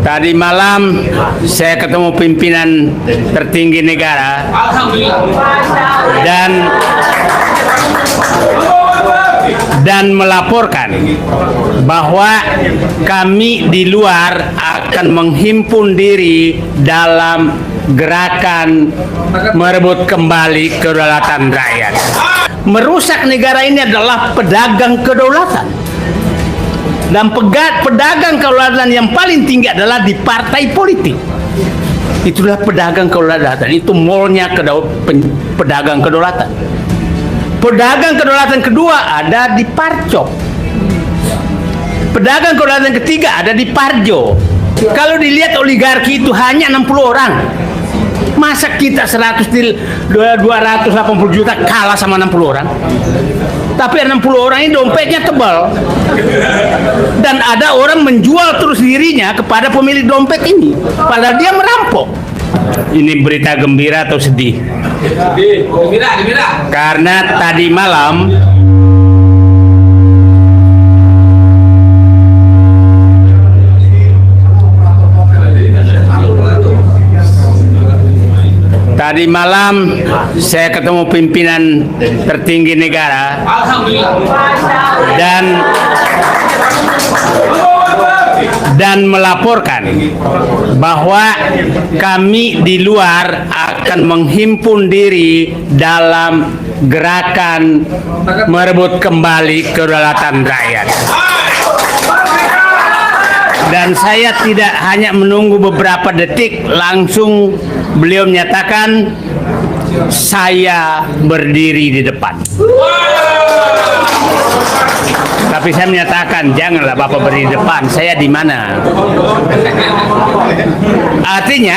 Tadi malam saya ketemu pimpinan tertinggi negara dan melaporkan bahwa kami di luar akan menghimpun diri dalam gerakan merebut kembali kedaulatan rakyat. Merusak negara ini adalah pedagang kedaulatan. Dan pedagang kedaulatan yang paling tinggi adalah di partai politik. Itulah pedagang kedaulatan. Itu molnya pedagang kedaulatan. Pedagang kedaulatan kedua ada di Parcok. Pedagang kedaulatan ketiga ada di Parjo. Kalau dilihat oligarki itu hanya 60 orang. Masa kita 280 juta kalah sama 60 orang? Tapi 60 orang ini dompetnya tebal. Dan ada orang menjual terus dirinya kepada pemilik dompet ini. Padahal dia merampok. Ini berita gembira atau sedih? Gembira. Karena tadi malam saya ketemu pimpinan tertinggi negara dan melaporkan bahwa kami di luar akan menghimpun diri dalam gerakan merebut kembali kedaulatan rakyat. Dan saya tidak hanya menunggu beberapa detik, langsung beliau menyatakan saya berdiri di depan. Tapi saya menyatakan janganlah Bapak berdiri di depan, saya di mana? Artinya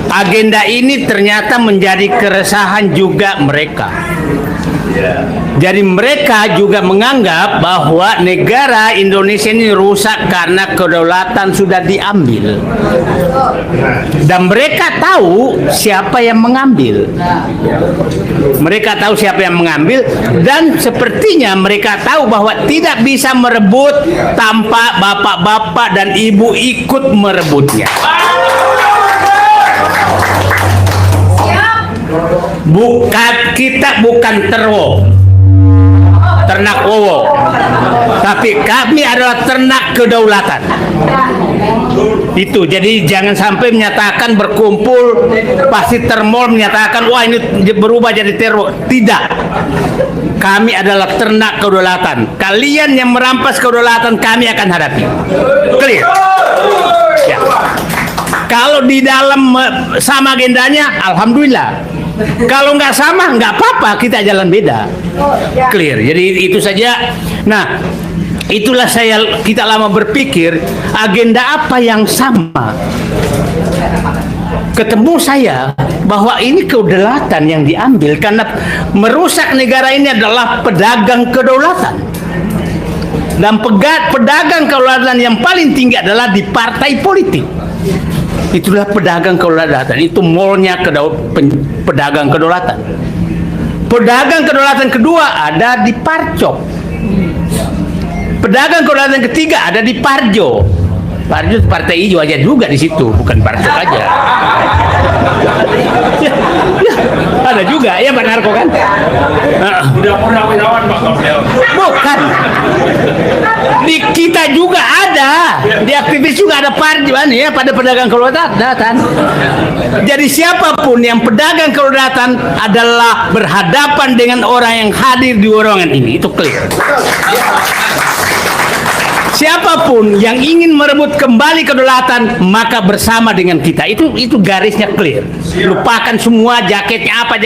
agenda ini ternyata menjadi keresahan juga mereka. Jadi mereka juga menganggap bahwa negara Indonesia ini rusak karena kedaulatan sudah diambil. Dan mereka tahu siapa yang mengambil. Mereka tahu siapa yang mengambil dan sepertinya mereka tahu bahwa tidak bisa merebut tanpa bapak-bapak dan ibu ikut merebutnya. Kita bukan ternak wowo, tapi kami adalah ternak kedaulatan. Itu jadi jangan sampai menyatakan berkumpul pasti termol menyatakan wah ini berubah jadi teror. Tidak, kami adalah ternak kedaulatan. Kalian yang merampas kedaulatan kami akan hadapi. Clear ya. Kalau di dalam sama agendanya, alhamdulillah. Kalau nggak sama, nggak apa-apa, kita jalan beda. Clear. Jadi itu saja. Nah, itulah kita lama berpikir agenda apa yang sama. Ketemu saya bahwa ini kedaulatan yang diambil karena merusak negara ini adalah pedagang kedaulatan. Dan pedagang kedaulatan yang paling tinggi adalah di partai politik. Itulah pedagang kedaulatan. Itu molnya pedagang kedaulatan. Pedagang kedaulatan kedua ada di Parcok. Pedagang kedaulatan ketiga ada di Parjo. Parjo partai hijau aja juga di situ, bukan Parcok aja. Ya, ada juga ya Pak Narko kan? Tidak pernah menawan Pak Kapel. Bukan. Di kita juga ada, di aktivis juga ada Parjo ya, pada pedagang kedaulatan. Jadi siapapun yang pedagang kedaulatan adalah berhadapan dengan orang yang hadir di ruangan ini, itu clear. Siapapun yang ingin merebut kembali kedaulatan maka bersama dengan kita. Itu garisnya clear. Lupakan semua jaketnya apa,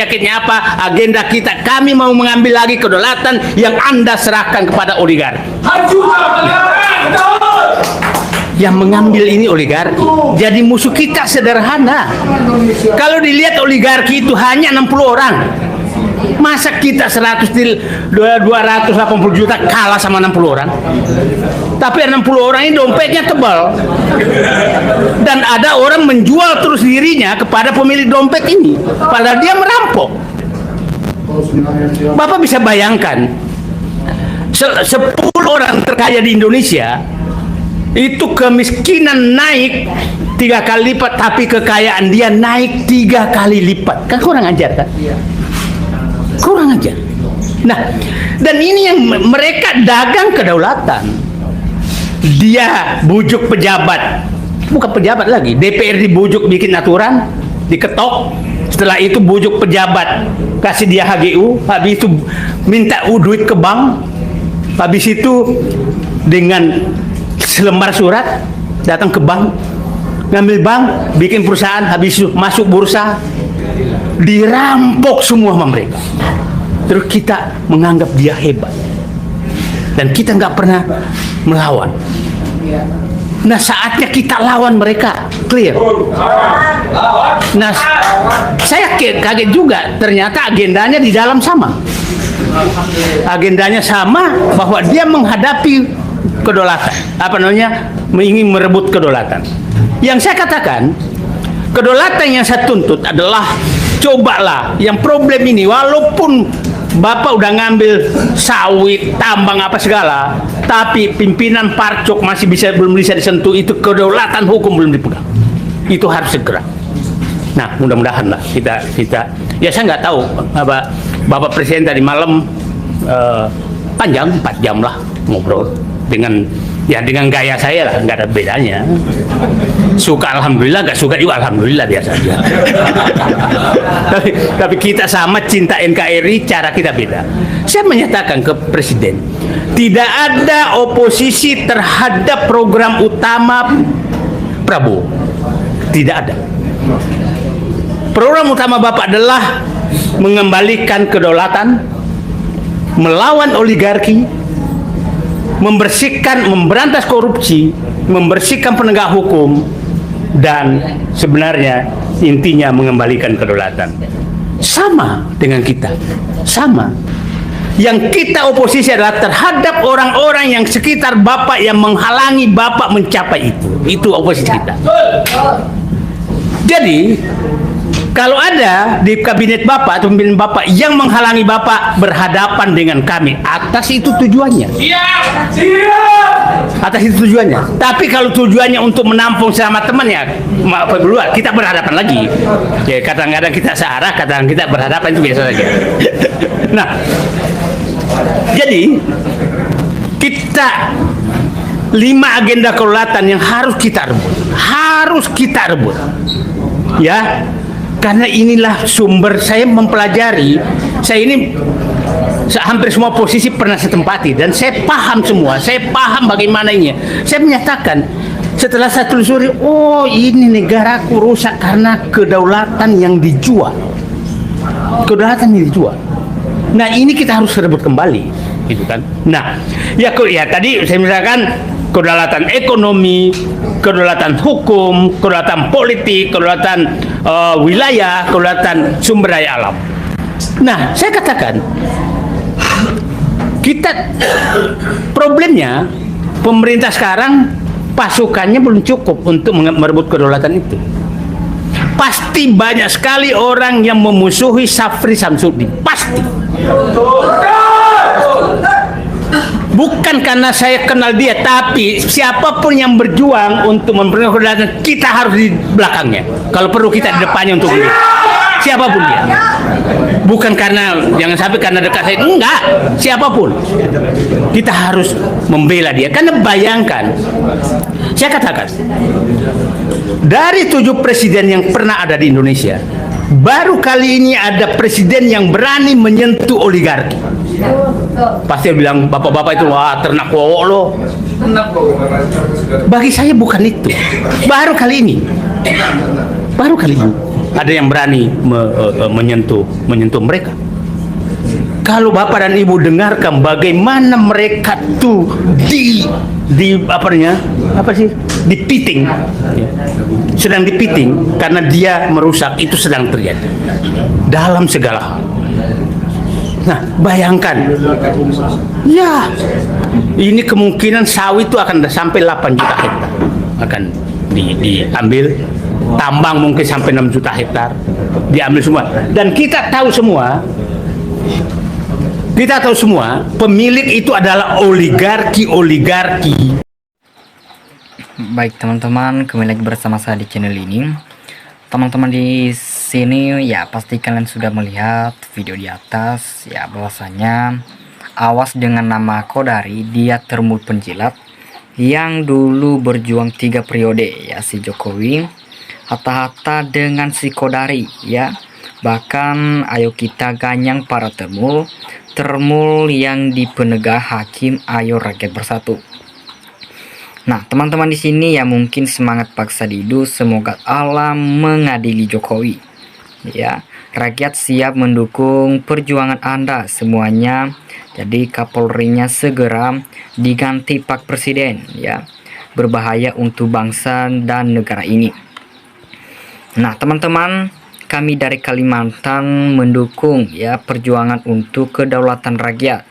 agenda kita. Kami mau mengambil lagi kedaulatan yang Anda serahkan kepada oligarki. Yang mengambil ini oligarki. Jadi musuh kita sederhana. Kalau dilihat oligarki itu hanya 60 orang. Masa kita 280 juta kalah sama 60 orang? Tapi 60 orang ini dompetnya tebal. Dan ada orang menjual terus dirinya kepada pemilik dompet ini. Padahal dia merampok. Bapak bisa bayangkan 10 orang terkaya di Indonesia Itu kemiskinan naik 3 kali lipat, tapi kekayaan dia naik 3 kali lipat. Kan kurang ajar kan? Kurang ajar. Nah, dan ini yang mereka dagang kedaulatan. Dia bujuk pejabat, bukan pejabat lagi, DPR dibujuk bikin aturan, diketok. Setelah itu bujuk pejabat, kasih dia HGU, habis itu minta duit ke bank, habis itu dengan selembar surat datang ke bank, ngambil bank, bikin perusahaan, habis itu masuk bursa, dirampok semua sama mereka. Terus kita menganggap dia hebat, dan kita nggak pernah melawan. Nah, saatnya kita lawan mereka, clear. Nah, saya kaget juga, ternyata agendanya di dalam sama. Agendanya sama, bahwa dia menghadapi kedaulatan, apa namanya, ingin merebut kedaulatan. Yang saya katakan, kedaulatan yang saya tuntut adalah, cobalah yang problem ini, walaupun Bapak udah ngambil sawit, tambang apa segala, tapi pimpinan Parcok masih belum bisa disentuh, itu kedaulatan hukum belum dipegang. Itu harus segera. Nah, mudah-mudahan lah kita ya, saya nggak tahu apa Bapak Presiden tadi malam panjang 4 jam lah ngobrol dengan gaya saya lah, nggak ada bedanya. Suka alhamdulillah, nggak suka juga alhamdulillah, biasa aja. tapi kita sama, cinta NKRI, cara kita beda. Saya menyatakan ke Presiden, tidak ada oposisi terhadap program utama Prabowo, tidak ada. Program utama Bapak adalah mengembalikan kedaulatan, melawan oligarki, memberantas korupsi, membersihkan penegak hukum, dan sebenarnya intinya mengembalikan kedaulatan. Sama dengan kita, sama. Yang kita oposisi adalah terhadap orang-orang yang sekitar Bapak yang menghalangi Bapak mencapai itu. Itu oposisi kita. Jadi, kalau ada di kabinet Bapak atau pimpinan Bapak yang menghalangi Bapak berhadapan dengan kami, atas itu tujuannya. Siap! Siap! Atas itu tujuannya. Tapi kalau tujuannya untuk menampung sama temannya, maaf keluar, kita berhadapan lagi. Ya, kadang-kadang kita searah, kadang kita berhadapan, itu biasa saja. Nah, jadi kita 5 agenda kedaulatan yang harus kita rebut, ya. Karena inilah sumber saya mempelajari. Saya ini hampir semua posisi pernah saya tempati, dan saya paham semua. Saya paham bagaimana ini. Saya menyatakan setelah saya telusuri, oh ini negaraku rusak karena kedaulatan yang dijual. Kedaulatan yang dijual. Nah, ini kita harus rebut kembali, gitu kan. Nah, ya tadi saya misalkan kedaulatan ekonomi, kedaulatan hukum, kedaulatan politik, kedaulatan wilayah, kedaulatan sumber daya alam. Nah, saya katakan, kita problemnya pemerintah sekarang pasukannya belum cukup untuk merebut kedaulatan itu. Pasti banyak sekali orang yang memusuhi Syafri Samsudin, pasti. Bukan karena saya kenal dia, tapi siapapun yang berjuang untuk memberikan kedaulatan, kita harus di belakangnya. Kalau perlu kita di depannya untuk ini. Siapapun dia. Bukan karena, jangan sampai karena dekat saya, enggak. Siapapun. Kita harus membela dia. Karena bayangkan, saya katakan, dari 7 presiden yang pernah ada di Indonesia, baru kali ini ada presiden yang berani menyentuh oligarki. Pasti bilang, bapak-bapak itu, wah ternak wowok lo. Bagi saya bukan itu. Baru kali ini ada yang berani menyentuh mereka. Kalau bapak dan ibu dengarkan bagaimana mereka tuh dipiting, sedang dipiting karena dia merusak, itu sedang terjadi dalam segala hal. Nah, bayangkan, ya, ini kemungkinan sawit itu akan sampai 8 juta hektar akan diambil, tambang mungkin sampai 6 juta hektar diambil semua. Dan kita tahu semua, pemilik itu adalah oligarki. Baik teman-teman, kembali lagi bersama saya di channel ini. Teman-teman di sini ya pasti kalian sudah melihat video di atas ya, bahwasanya awas dengan nama Kodari, dia termul penjilat yang dulu berjuang 3 periode ya, si Jokowi hatta-hatta dengan si Kodari ya. Bahkan ayo kita ganyang para termul yang di penegak hakim, ayo rakyat bersatu. Nah, teman-teman di sini ya mungkin semangat paksa Didu, semoga Allah mengadili Jokowi. Ya, rakyat siap mendukung perjuangan Anda semuanya. Jadi Kapolrinya segera diganti Pak Presiden ya. Berbahaya untuk bangsa dan negara ini. Nah, teman-teman, kami dari Kalimantan mendukung ya perjuangan untuk kedaulatan rakyat.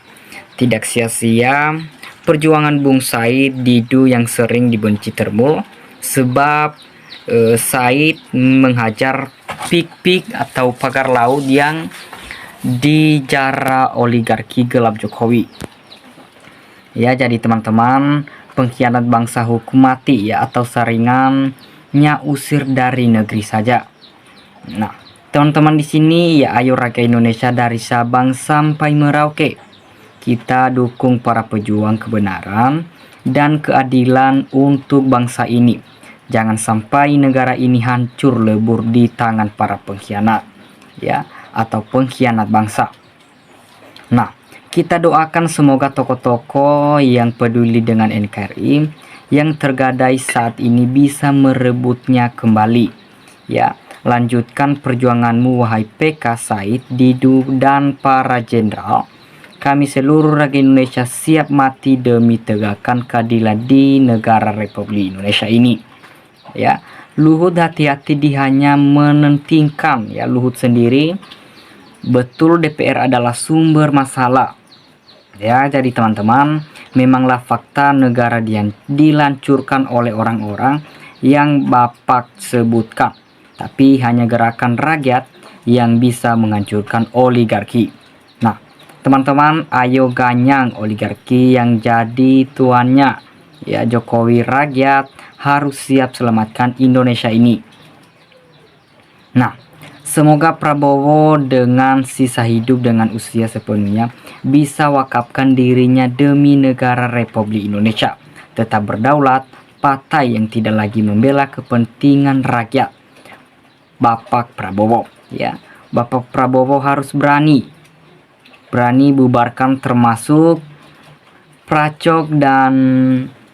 Tidak sia-sia perjuangan Bung Said Didu yang sering dibenci termul sebab Said menghajar pik-pik atau pagar laut yang dijara oligarki gelap Jokowi. Ya, jadi teman-teman, pengkhianat bangsa hukum mati ya, atau saringannya usir dari negeri saja. Nah, teman-teman di sini ya, ayo rakyat Indonesia dari Sabang sampai Merauke, kita dukung para pejuang kebenaran dan keadilan untuk bangsa ini. Jangan sampai negara ini hancur lebur di tangan para pengkhianat ya, atau pengkhianat bangsa. Nah, kita doakan semoga tokoh-tokoh yang peduli dengan NKRI yang tergadai saat ini bisa merebutnya kembali ya. Lanjutkan perjuanganmu wahai PK Said Didu dan para jenderal. Kami seluruh rakyat Indonesia siap mati demi tegakkan keadilan di negara Republik Indonesia ini. Ya, Luhut hati-hati dia hanya menentingkan ya. Luhut sendiri betul DPR adalah sumber masalah. Ya, jadi teman-teman, memanglah fakta negara dilancurkan oleh orang-orang yang Bapak sebutkan. Tapi hanya gerakan rakyat yang bisa menghancurkan oligarki. Nah, teman-teman, ayo ganyang oligarki yang jadi tuannya ya. Jokowi, rakyat harus siap selamatkan Indonesia ini. Nah, semoga Prabowo dengan sisa hidup dengan usia sepenuhnya bisa wakafkan dirinya demi negara Republik Indonesia, tetap berdaulat, partai yang tidak lagi membela kepentingan rakyat. Bapak Prabowo ya, Bapak Prabowo harus berani bubarkan termasuk Pracok dan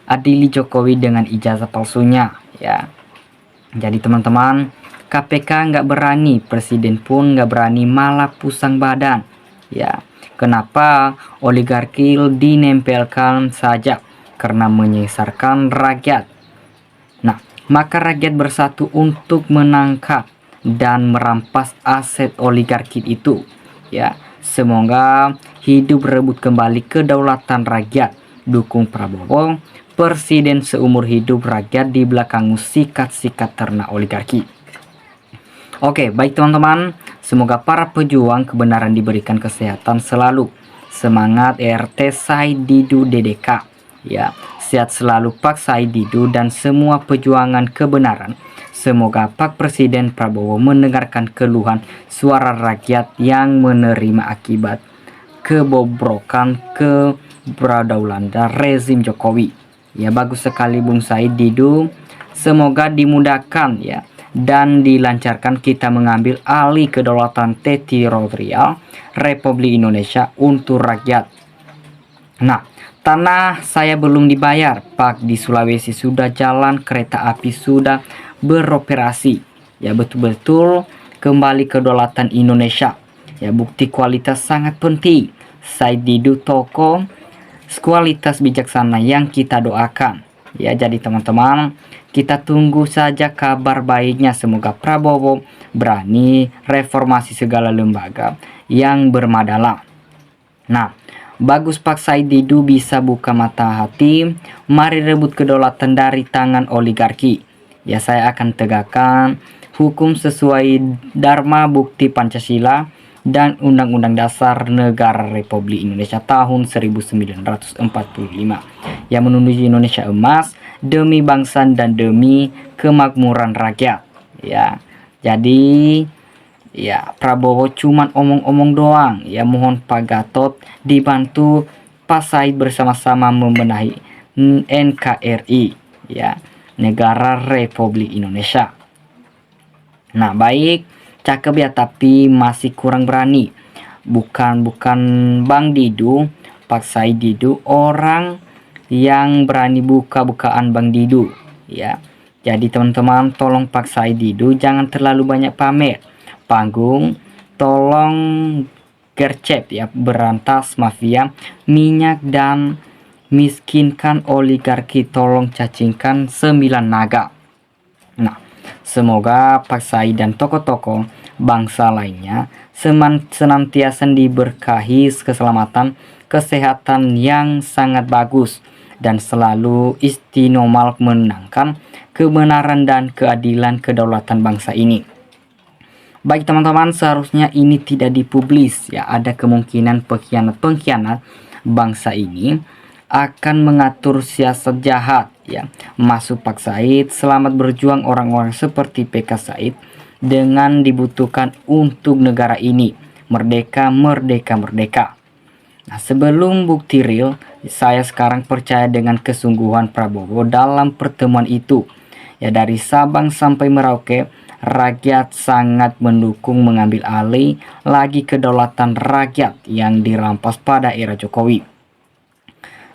adili Jokowi dengan ijazah palsunya ya. Jadi teman-teman, KPK nggak berani, presiden pun nggak berani, malah pusang badan ya. Kenapa oligarki dinempelkan saja? Karena menyesarkan rakyat. Nah, maka rakyat bersatu untuk menangkap dan merampas aset oligarki itu ya. Semoga hidup rebut kembali kedaulatan rakyat. Dukung Prabowo, presiden seumur hidup, rakyat di belakangmu, sikat-sikat ternak oligarki. Oke, baik teman-teman, semoga para pejuang kebenaran diberikan kesehatan selalu. Semangat RT Said Didu DDK ya. Sehat selalu Pak Said Didu dan semua perjuangan kebenaran. Semoga Pak Presiden Prabowo mendengarkan keluhan suara rakyat yang menerima akibat kebobrokan keberadaulatan rezim Jokowi. Ya, bagus sekali Bung Said Didu. Semoga dimudahkan ya dan dilancarkan kita mengambil alih kedaulatan teritorial Republik Indonesia untuk rakyat. Nah, tanah saya belum dibayar, Pak. Di Sulawesi sudah jalan, kereta api sudah beroperasi. Ya, betul-betul kembali kedaulatan Indonesia. Ya, bukti kualitas sangat penting. Said Didu tokoh kualitas bijaksana yang kita doakan. Ya, jadi teman-teman, kita tunggu saja kabar baiknya. Semoga Prabowo berani reformasi segala lembaga yang bermasalah. Nah, bagus Pak Said Didu bisa buka mata hati. Mari rebut kedaulatan dari tangan oligarki. Ya, saya akan tegakkan hukum sesuai Dharma Bukti Pancasila dan Undang-Undang Dasar Negara Republik Indonesia tahun 1945 yang menuju Indonesia emas, demi bangsa dan demi kemakmuran rakyat. Ya, jadi ya Prabowo cuman omong-omong doang. Ya, mohon Pak Gatot dibantu Pak Said bersama-sama membenahi NKRI, ya, Negara Republik Indonesia. Nah, baik, cakep ya, tapi masih kurang berani. Bukan Bang Didu, Pak Said Didu, orang yang berani buka-bukaan Bang Didu, ya. Jadi teman-teman, tolong Pak Said Didu jangan terlalu banyak pamer panggung, tolong gercep ya, berantas mafia minyak dan miskinkan oligarki, tolong cacingkan 9 naga. Nah, semoga Pak Said dan tokoh-tokoh bangsa lainnya senantiasa diberkahi keselamatan, kesehatan yang sangat bagus, dan selalu istiqomah menangkan kebenaran dan keadilan kedaulatan bangsa ini. Baik teman-teman, seharusnya ini tidak dipublis ya. Ada kemungkinan pengkhianat bangsa ini akan mengatur siasat jahat ya. Masuk Pak Said, selamat berjuang orang-orang seperti PK Said dengan dibutuhkan untuk negara ini. Merdeka, merdeka, merdeka. Nah, sebelum bukti real, saya sekarang percaya dengan kesungguhan Prabowo dalam pertemuan itu. Ya, dari Sabang sampai Merauke, rakyat sangat mendukung mengambil alih lagi kedaulatan rakyat yang dirampas pada era Jokowi.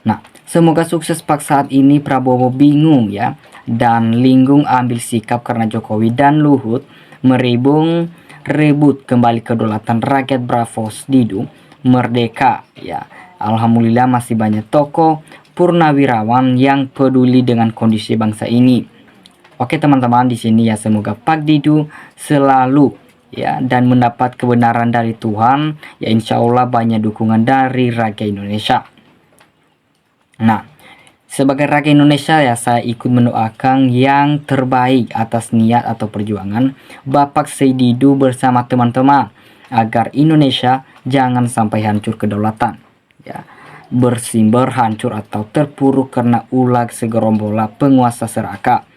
Nah, semoga sukses Pak. Saat ini Prabowo bingung ya, dan Linggung ambil sikap karena Jokowi dan Luhut rebut kembali kedaulatan rakyat. Bravo Didu, merdeka ya. Alhamdulillah masih banyak tokoh purnawirawan yang peduli dengan kondisi bangsa ini. Oke teman-teman, di sini ya, semoga Pak Didu selalu ya dan mendapat kebenaran dari Tuhan ya, insya Allah banyak dukungan dari rakyat Indonesia. Nah, sebagai rakyat Indonesia ya, saya ikut mendoakan yang terbaik atas niat atau perjuangan Bapak Said Didu bersama teman-teman agar Indonesia jangan sampai hancur kedaulatan ya, bersimbar hancur atau terpuruk karena ulah segerombola penguasa serakah.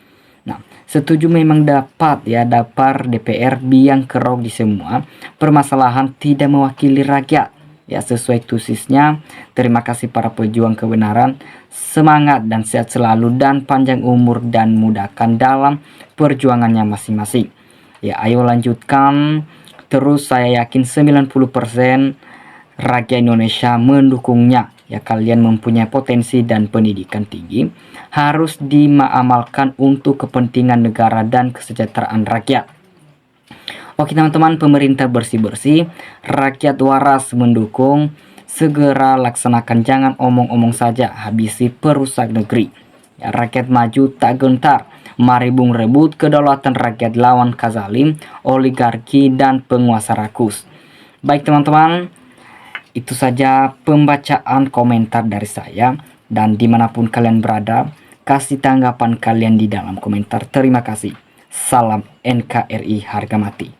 Nah, setuju memang dapat DPR biang kerok di semua permasalahan, tidak mewakili rakyat ya, sesuai tulisnya. Terima kasih para pejuang kebenaran, semangat dan sehat selalu dan panjang umur dan mudahkan dalam perjuangannya masing-masing ya. Ayo lanjutkan terus, saya yakin 90% rakyat Indonesia mendukungnya ya. Kalian mempunyai potensi dan pendidikan tinggi, harus diamalkan untuk kepentingan negara dan kesejahteraan rakyat. Oke teman-teman, pemerintah bersih-bersih, rakyat waras mendukung, segera laksanakan, jangan omong-omong saja, habisi perusak negeri ya. Rakyat maju tak gentar, mari bung rebut kedaulatan rakyat lawan kazalim, oligarki dan penguasa rakus. Baik teman-teman, itu saja pembacaan komentar dari saya, dan dimanapun kalian berada, kasih tanggapan kalian di dalam komentar. Terima kasih. Salam NKRI harga mati.